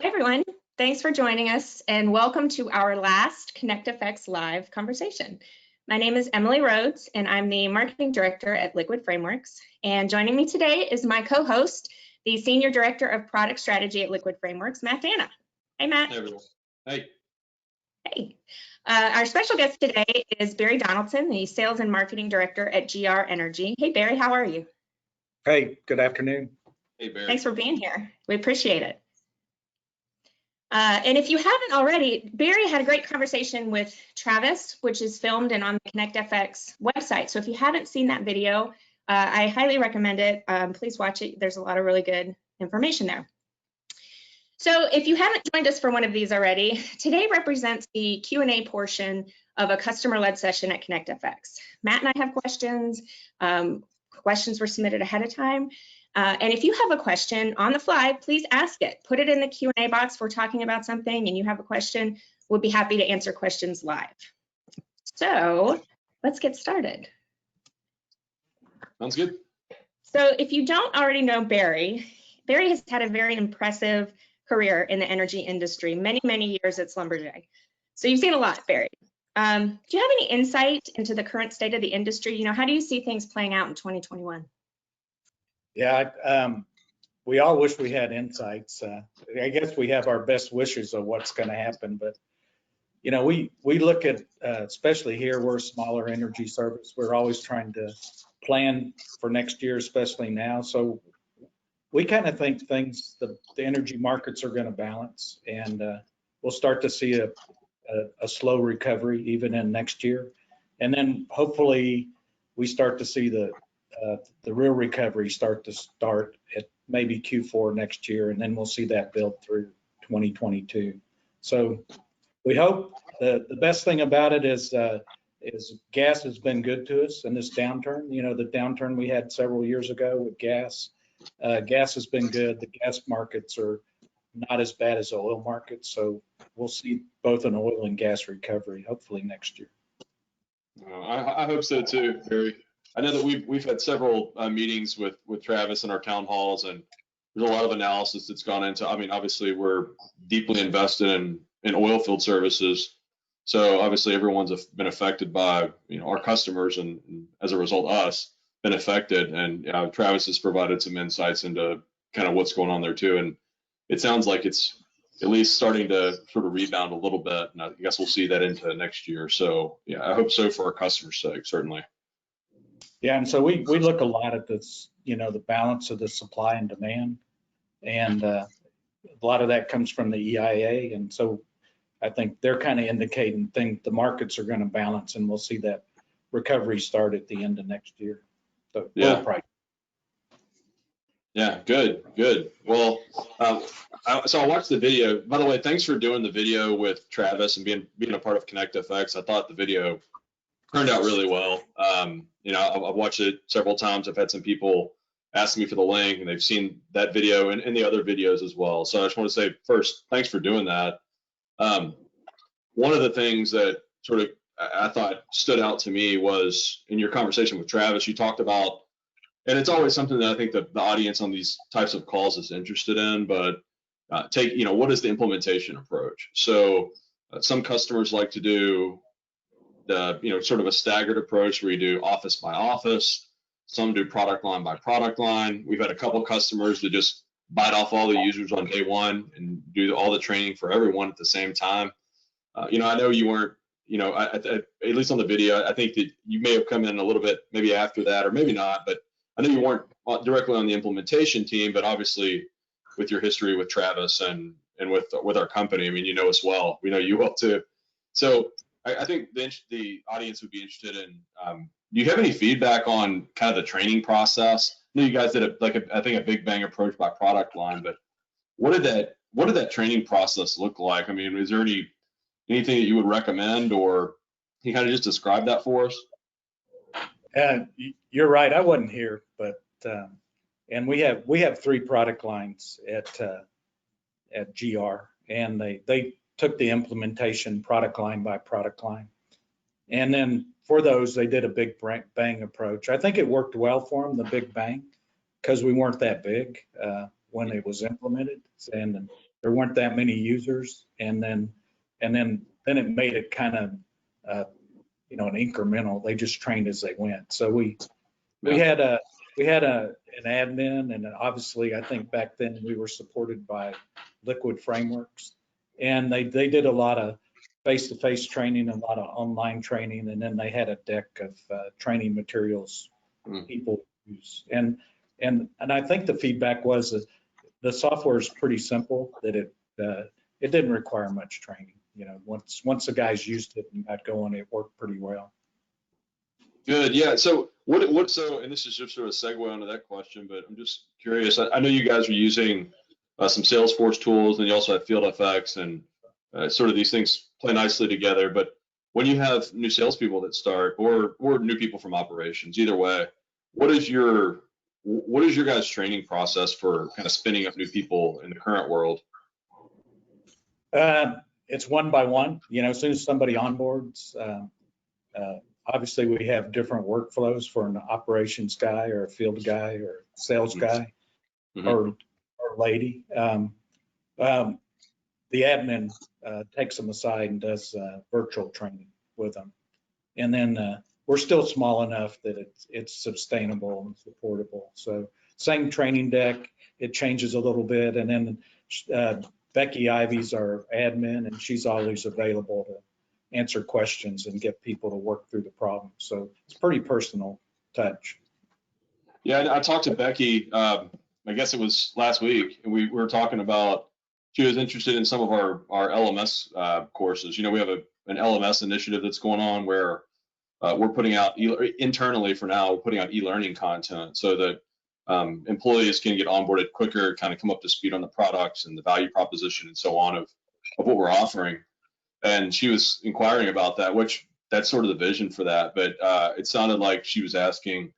Hi, everyone. Thanks for joining us and welcome to our last ConnectFX live conversation. My name is Emily Rhodes and I'm the Marketing Director at Liquid Frameworks. And joining me today is my co-host, the Senior Director of Product Strategy at Liquid Frameworks, Matt Dana. Hey, Matt. Hey, everyone. Hey. Hey. Our special guest today is Barry Donaldson, the Sales and Marketing Director at GR Energy. Hey, Barry, how are you? Hey, good afternoon. Hey, Barry. Thanks for being here. We appreciate it. And if you haven't already, Barry had a great conversation with Travis, which is filmed and on the ConnectFX website. So if you haven't seen that video, I highly recommend it. Please watch it. There's a lot of really good information there. So if you haven't joined us for one of these already, today represents the Q&A portion of a customer-led session at ConnectFX. Matt and I have questions. Questions were submitted ahead of time. And if you have a question on the fly, please ask it. Put it in the Q&A box. We're talking about something and you have a question, we'll be happy to answer questions live. So let's get started. Sounds good. So if you don't already know Barry, Barry has had a very impressive career in the energy industry, many years at Schlumberger. So you've seen a lot, Barry. Do you have any insight into the current state of the industry? You know, how do you see things playing out in 2021? Yeah, we all wish we had insights. I guess we have our best wishes of what's going to happen, but you know, we look at, especially here, we're a smaller energy service. We're always trying to plan for next year, especially now. So we kind of think things, the energy markets are going to balance, and we'll start to see a slow recovery even in next year, and then hopefully we start to see the real recovery start at maybe Q4 next year, and then we'll see that build through 2022. So we hope. The best thing about it is gas has been good to us in this downturn. You know, the downturn we had several years ago with gas. Gas has been good. The gas markets are not as bad as the oil markets, so we'll see both an oil and gas recovery hopefully next year. I hope so too, Barry. I know that we've had several meetings with Travis in our town halls, and there's a lot of analysis that's gone into. I mean, obviously we're deeply invested in oil field services, so obviously everyone's been affected by, you know, our customers, and as a result us been affected. And Travis has provided some insights into kind of what's going on there too, and it sounds like it's at least starting to sort of rebound a little bit, and I guess we'll see that into next year. So yeah, I hope so for our customers' sake, certainly. Yeah, and so we look a lot at this, you know, the balance of the supply and demand, and a lot of that comes from the EIA, and so I think they're kind of indicating the markets are going to balance, and we'll see that recovery start at the end of next year. So yeah. Yeah, good. Well, so I watched the video. By the way, thanks for doing the video with Travis and being a part of ConnectFX. I thought the video turned out really well. You know, I've watched it several times. I've had some people ask me for the link, and they've seen that video and the other videos as well. So I just want to say first, thanks for doing that. One of the things that sort of I thought stood out to me was in your conversation with Travis, you talked about, and it's always something that I think the audience on these types of calls is interested in, but you know, what is the implementation approach? So some customers like to do you know, sort of a staggered approach where you do office by office. Some do product line by product line. We've had a couple of customers that just bite off all the users on day one and do all the training for everyone at the same time. You know, I know you weren't, you know, at least on the video, I think that you may have come in a little bit maybe after that, or maybe not, but I know you weren't directly on the implementation team, but obviously with your history with Travis and with our company, I mean, you know us well. We know you well too. So I think the audience would be interested in, do you have any feedback on kind of the training process? I know you guys did I think a big bang approach by product line, but what did that training process look like? I mean, is there anything that you would recommend, or can you kind of just describe that for us? You're right. I wasn't here, but and we have 3 product lines at GR, and they took the implementation product line by product line, and then for those they did a big bang approach. I think it worked well for them, the big bang, because we weren't that big when it was implemented, and there weren't that many users, and then it made it kind of an incremental. They just trained as they went. So we had an admin, and obviously I think back then we were supported by Liquid Frameworks, and they did a lot of face-to-face training, a lot of online training, and then they had a deck of training materials people use. And I think the feedback was that the software is pretty simple, that it didn't require much training. Once the guys used it and got going, it worked pretty well. Good. Yeah. So and this is just sort of a segue onto that question, but I'm just curious. I know you guys are using some Salesforce tools, and you also have FieldFX, and sort of these things play nicely together. But when you have new salespeople that start, or new people from operations, either way, what is your guys' training process for kind of spinning up new people in the current world? It's one by one. As soon as somebody onboards, obviously we have different workflows for an operations guy or a field guy or sales guy or lady. The admin takes them aside and does virtual training with them. And then we're still small enough that it's sustainable and supportable. So same training deck, it changes a little bit. And then Becky Ivy's our admin, and she's always available to answer questions and get people to work through the problem. So it's pretty personal touch. Yeah, I talked to Becky, I guess it was last week, and we were talking about, she was interested in some of our LMS courses. We have an LMS initiative that's going on where we're putting out, internally for now, we're putting out e-learning content so that employees can get onboarded quicker, kind of come up to speed on the products and the value proposition and so on of what we're offering. And she was inquiring about that, which that's sort of the vision for that. But it sounded like she was asking,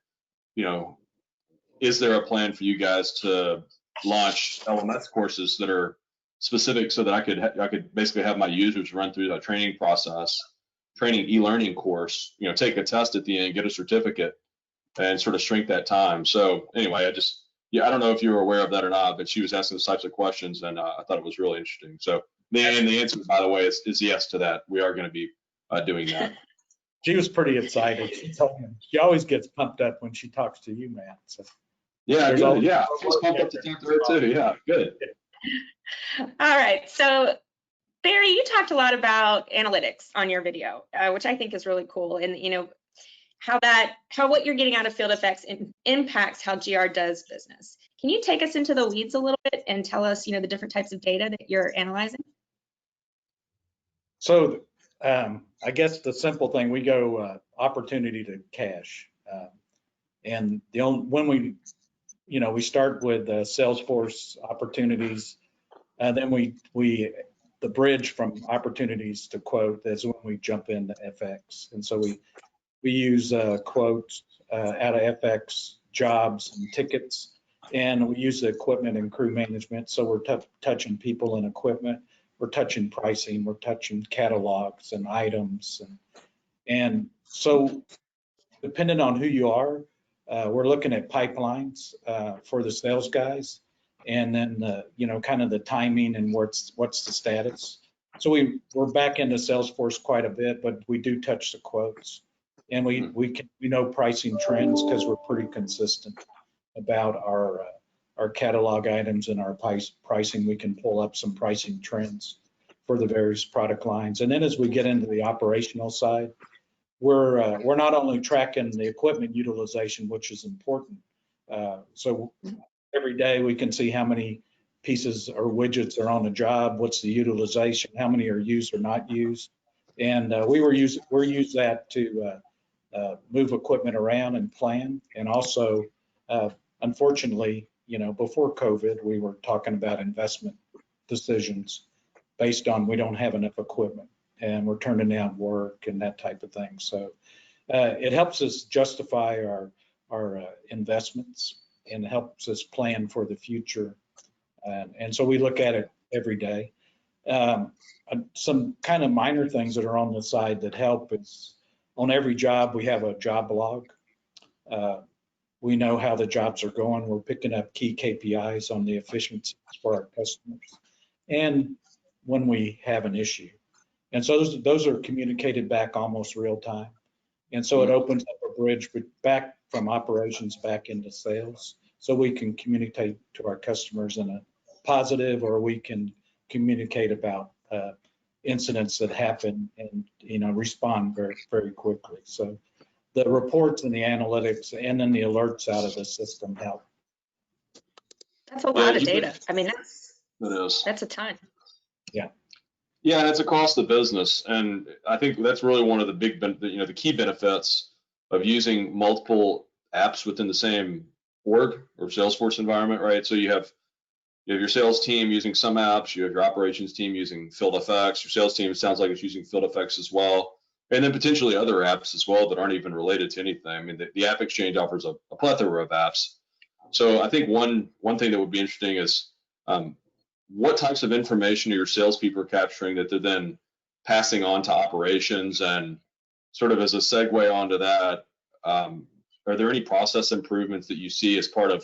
is there a plan for you guys to launch LMS courses that are specific so that I could basically have my users run through the training process, training e-learning course, take a test at the end, get a certificate, and sort of shrink that time. So anyway, I don't know if you were aware of that or not, but she was asking those types of questions, and I thought it was really interesting. So the answer, by the way, is yes to that. We are going to be doing that. She was pretty excited. She always gets pumped up when she talks to you, Matt. So yeah, good. Yeah, I was pumped up to talk to her too. Yeah, good. All right. So Barry, you talked a lot about analytics on your video, which I think is really cool. And how what you're getting out of FieldFX impacts how GR does business. Can you take us into the weeds a little bit and tell us, the different types of data that you're analyzing? So I guess the simple thing, we go opportunity to cash. And when we start with Salesforce opportunities, then the bridge from opportunities to quote is when we jump into FX. And so we use quotes out of FX, jobs and tickets, and we use the equipment and crew management. So we're touching people and equipment, we're touching pricing, we're touching catalogs and items. And so depending on who you are, we're looking at pipelines for the sales guys, and then kind of the timing and what's the status. So we're back into Salesforce quite a bit, but we do touch the quotes, and we know pricing trends because we're pretty consistent about our catalog items and our pricing. We can pull up some pricing trends for the various product lines. And then as we get into the operational side, we're not only tracking the equipment utilization, which is important. So every day we can see how many pieces or widgets are on the job, what's the utilization, how many are used or not used. And we're use that to move equipment around and plan. And also, unfortunately, before COVID, we were talking about investment decisions based on we don't have enough equipment and we're turning down work and that type of thing. So it helps us justify our investments and helps us plan for the future. And so we look at it every day. Some kind of minor things that are on the side that help is on every job, we have a job log. We know how the jobs are going. We're picking up key KPIs on the efficiencies for our customers. and when we have an issue. And so those are communicated back almost real time. And so it opens up a bridge back from operations back into sales. So we can communicate to our customers in a positive, or we can communicate about incidents that happen and, respond very, very quickly. So the reports and the analytics and then the alerts out of the system help. That's a lot of data. I mean, that's a ton. Yeah. Yeah, and it's across the business, and I think that's really one of the big, the key benefits of using multiple apps within the same org or Salesforce environment, right? So you have your sales team using some apps, you have your operations team using FieldFX, your sales team, it sounds like it's using FieldFX as well, and then potentially other apps as well that aren't even related to anything. I mean, the App Exchange offers a plethora of apps. So I think one thing that would be interesting is what types of information are your salespeople capturing that they're then passing on to operations? And sort of as a segue onto that, are there any process improvements that you see as part of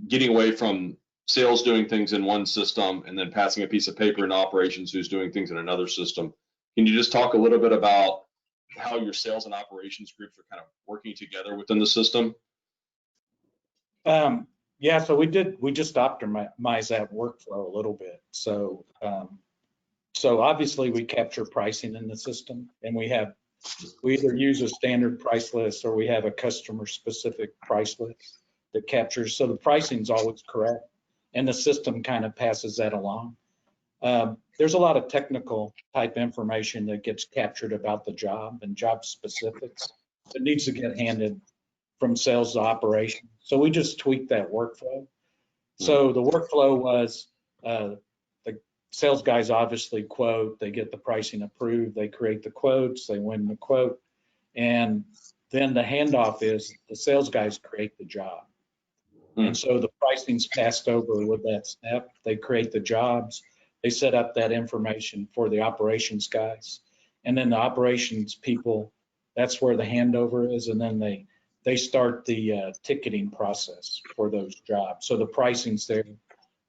getting away from sales doing things in one system and then passing a piece of paper in operations who's doing things in another system? Can you just talk a little bit about how your sales and operations groups are kind of working together within the system? Yeah, so we just optimized that workflow a little bit. So obviously we capture pricing in the system, and we either use a standard price list or we have a customer specific price list that captures. So the pricing is always correct, and the system kind of passes that along. There's a lot of technical type information that gets captured about the job and job specifics that needs to get handed from sales to operations. So we just tweaked that workflow. So the workflow was the sales guys obviously quote, they get the pricing approved, they create the quotes, they win the quote, and then the handoff is the sales guys create the job. And so the pricing's passed over with that step. They create the jobs, they set up that information for the operations guys, and then the operations people, that's where the handover is, and then they start the ticketing process for those jobs. So the pricing's there.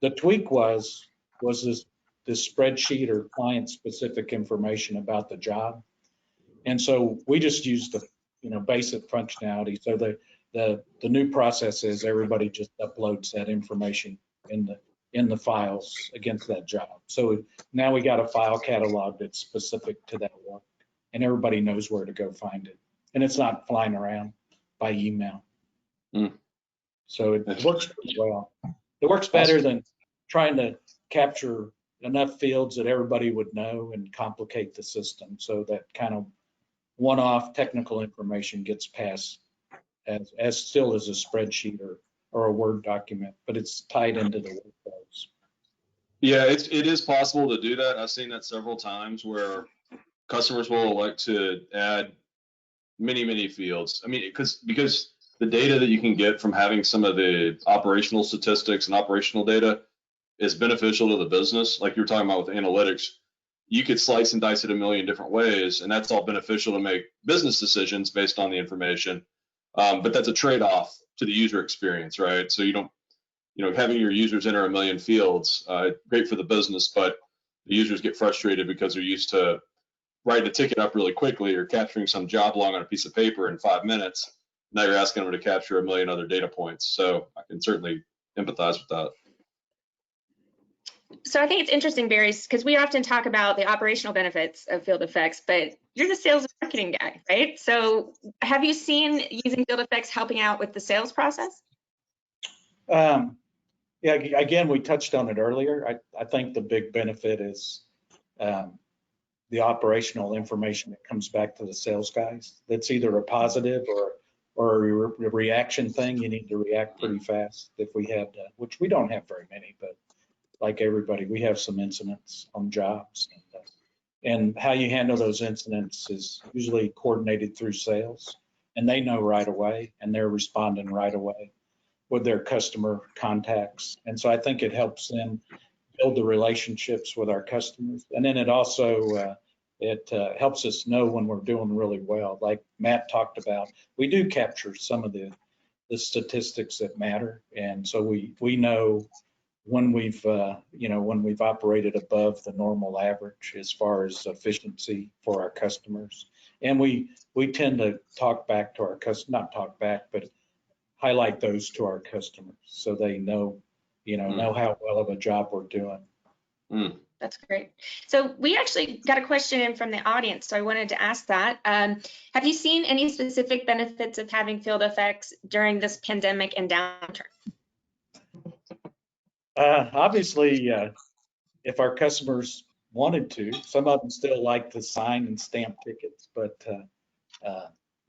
The tweak was this spreadsheet or client specific information about the job. And so we just used the basic functionality. So the new process is everybody just uploads that information in the files against that job. So now we got a file catalog that's specific to that work, and everybody knows where to go find it. And it's not flying around by email. So it works pretty well. It works better than trying to capture enough fields that everybody would know and complicate the system. So that kind of one-off technical information gets passed as still as a spreadsheet or a Word document, but it's tied into the workflows. Yeah, it is possible to do that. I've seen that several times where customers will elect to add many fields. I mean, because the data that you can get from having some of the operational statistics and operational data is beneficial to the business. Like you were talking about with analytics, you could slice and dice it a million different ways, and that's all beneficial to make business decisions based on the information. But that's a trade-off to the user experience, right? So you don't, having your users enter a million fields, great for the business, but the users get frustrated because they're used to writing a ticket up really quickly or capturing some job log on a piece of paper in 5 minutes. Now you're asking them to capture a million other data points. So I can certainly empathize with that. So I think it's interesting, Barry, because we often talk about the operational benefits of FieldFX, but you're the sales and marketing guy, right? So have you seen using FieldFX helping out with the sales process? Yeah, again, we touched on it earlier. I think the big benefit is the operational information that comes back to the sales guys. That's either a positive or a reaction thing. You need to react pretty fast. If we had, which we don't have very many, but like everybody, we have some incidents on jobs. And how you handle those incidents is usually coordinated through sales, and they know right away, and they're responding right away with their customer contacts. And so I think it helps them build the relationships with our customers. And then it also, helps us know when we're doing really well. Like Matt talked about, we do capture some of the statistics that matter. And so we know when we've when we've operated above the normal average as far as efficiency for our customers. And we tend to talk back to our not talk back, but highlight those to our customers so they know know how well of a job we're doing. That's great. So we actually got a question in from the audience, so I wanted to ask that. Have you seen any specific benefits of having FieldFX during this pandemic and downturn? Obviously, if our customers wanted to, some of them still like to sign and stamp tickets, but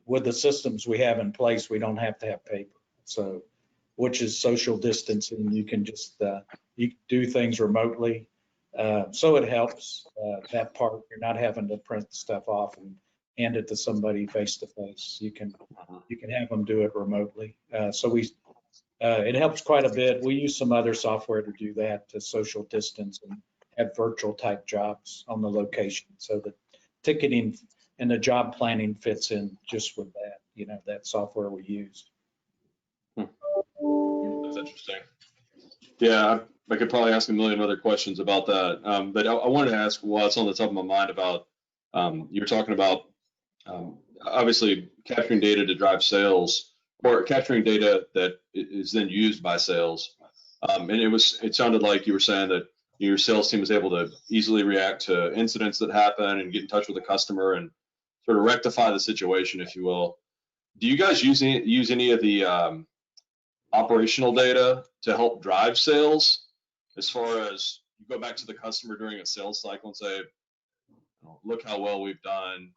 with the systems we have in place, we don't have to have paper. So, which is social distancing. You can just you do things remotely. So it helps that part. You're not having to print stuff off and hand it to somebody face to face. You can have them do it remotely. So it helps quite a bit. We use some other software to do that, to social distance and have virtual type jobs on the location. So the ticketing and the job planning fits in just with that, that software we use. That's interesting. Yeah, I could probably ask a million other questions about that. But I wanted to ask what's on the top of my mind about, you're talking about obviously capturing data to drive sales, or capturing data that is then used by sales. And it sounded like you were saying that your sales team is able to easily react to incidents that happen and get in touch with the customer and sort of rectify the situation, if you will. Do you guys use any of the operational data to help drive sales, as far as you go back to the customer during a sales cycle and say, look how well we've done,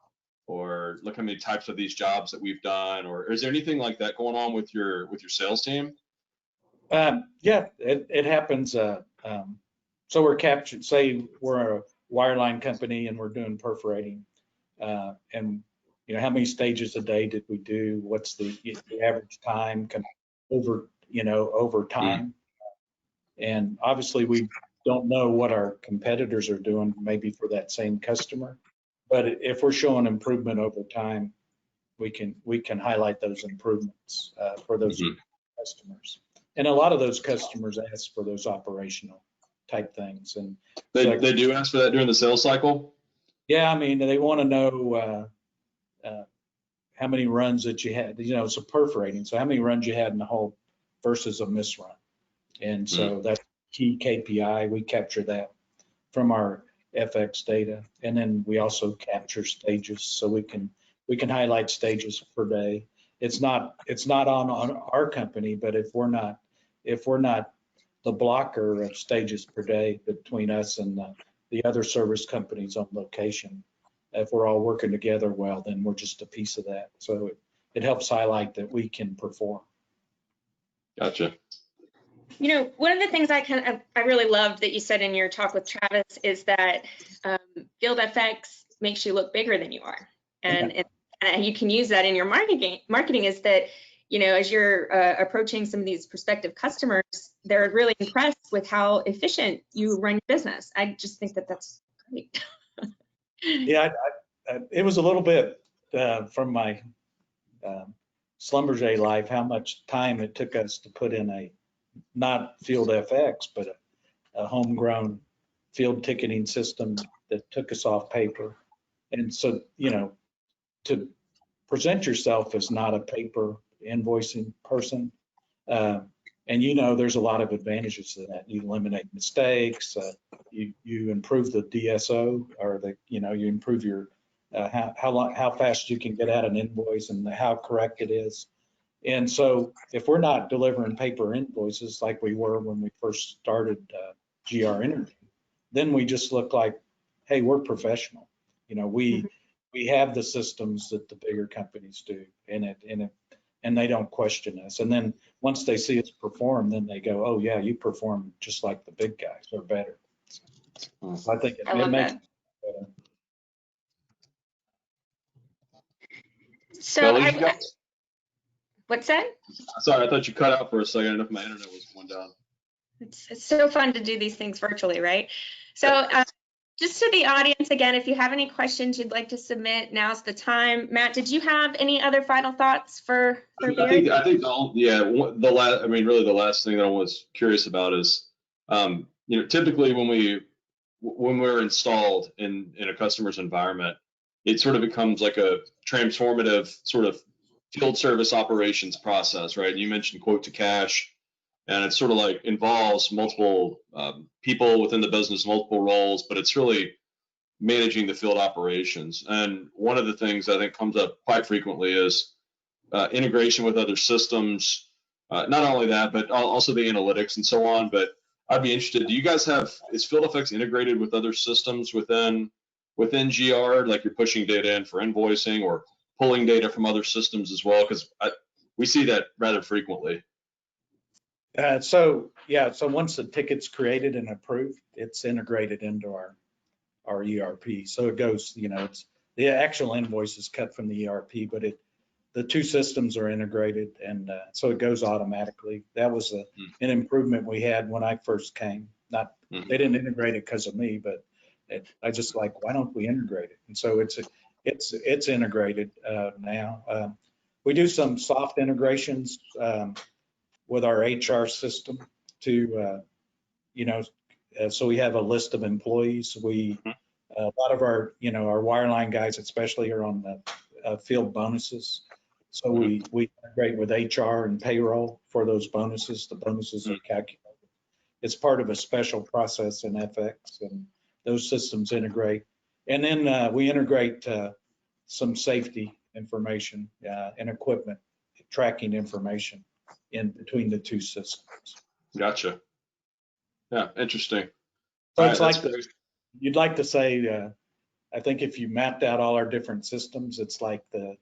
or look how many types of these jobs that we've done, or is there anything like that going on with your sales team? Yeah, it happens. So we're captured, say we're a wireline company and we're doing perforating, and how many stages a day did we do? What's the average time over time? And obviously we don't know what our competitors are doing maybe for that same customer, but if we're showing improvement over time, we can highlight those improvements for those customers. And a lot of those customers ask for those operational type things. And they do ask for that during the sales cycle? Yeah, I mean, they want to know how many runs that you had, it's a perforating. So how many runs you had in the hole versus a misrun. And so that's key KPI. We capture that from our FX data. And then we also capture stages, so we can highlight stages per day. It's not on our company, but if we're not the blocker of stages per day between us and the other service companies on location, if we're all working together well, then we're just a piece of that. So it helps highlight that we can perform. Gotcha. One of the things I really loved that you said in your talk with Travis is that FieldFX makes you look bigger than you are, and you can use that in your marketing. Is that as you're approaching some of these prospective customers, they're really impressed with how efficient you run your business. I just think that that's great. Yeah, it was a little bit from my Schlumberger life, how much time it took us to put in a, not FieldFX, but a homegrown field ticketing system that took us off paper. And so, to present yourself as not a paper invoicing person, and there's a lot of advantages to that. You eliminate mistakes, you improve the DSO, or you improve your how fast you can get out an invoice and how correct it is. And so if we're not delivering paper invoices like we were when we first started GR Energy, then we just look like, hey, we're professional. We have the systems that the bigger companies do, and they don't question us. And then once they see us perform, then they go, oh yeah, you perform just like the big guys, or better. So I think it makes it better. So what's that? Sorry, I thought you cut out for a second. I don't know if my internet was going down. It's so fun to do these things virtually, right? So just to the audience again, if you have any questions you'd like to submit, now's the time. Matt, did you have any other final thoughts for Barry? I think really the last thing that I was curious about is, Typically when we're installed in a customer's environment, it sort of becomes like a transformative sort of field service operations process, right? You mentioned quote to cash, and it sort of like involves multiple people within the business, multiple roles, but it's really managing the field operations. And one of the things I think comes up quite frequently is integration with other systems. Not only that, but also the analytics and so on. But I'd be interested, is FieldFX integrated with other systems within GR, like you're pushing data in for invoicing or pulling data from other systems as well? Because we see that rather frequently. So once the ticket's created and approved, it's integrated into our ERP. So it goes, it's the actual invoice is cut from the ERP, but the two systems are integrated, and so it goes automatically. That was an improvement we had when I first came. They didn't integrate it because of me, but I just like, why don't we integrate it? And so it's integrated now. We do some soft integrations with our HR system to, so we have a list of employees. A lot of our wireline guys especially are on the field bonuses. So we integrate with HR and payroll for those bonuses. The bonuses are calculated. It's part of a special process in FX, and those systems integrate. And then we integrate some safety information and equipment tracking information in between the two systems. Gotcha. Yeah, interesting. So it's like you'd like to say, I think if you mapped out all our different systems, it's like the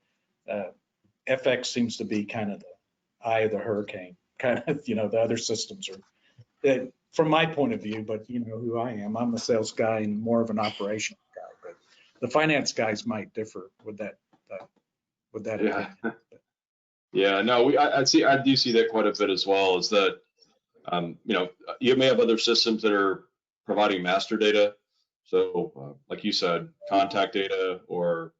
FX seems to be kind of the eye of the hurricane. Kind of, the other systems are, from my point of view, but you know who I am. I'm a sales guy and more of an operations guy, but the finance guys might differ with that. Yeah. Yeah, no, I do see that quite a bit as well. Is that you may have other systems that are providing master data. So like you said, contact data or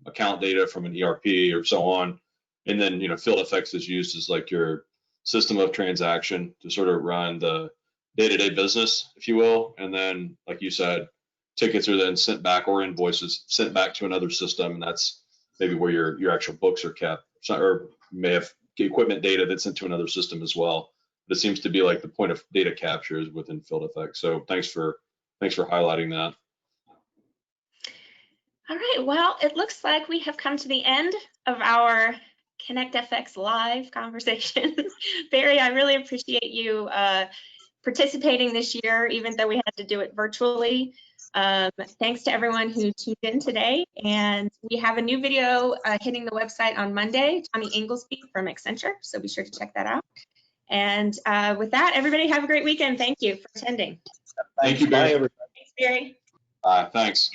account data from an ERP or so on. And then, FieldFX is used as like your system of transaction to sort of run the day-to-day business, if you will. And then, like you said, tickets are then sent back or invoices sent back to another system. And that's maybe where your actual books are kept, or you may have equipment data that's sent to another system as well. But it seems to be like the point of data capture is within FieldFX. So thanks for highlighting that. All right, well, it looks like we have come to the end of our ConnectFX live conversation. Barry, I really appreciate you participating this year, even though we had to do it virtually. Thanks to everyone who tuned in today. And we have a new video hitting the website on Monday, Tommy Inglesby from Accenture, so be sure to check that out. And with that, everybody have a great weekend. Thank you for attending. Thank you, Barry. Bye, everybody. Thanks, Barry. Thanks.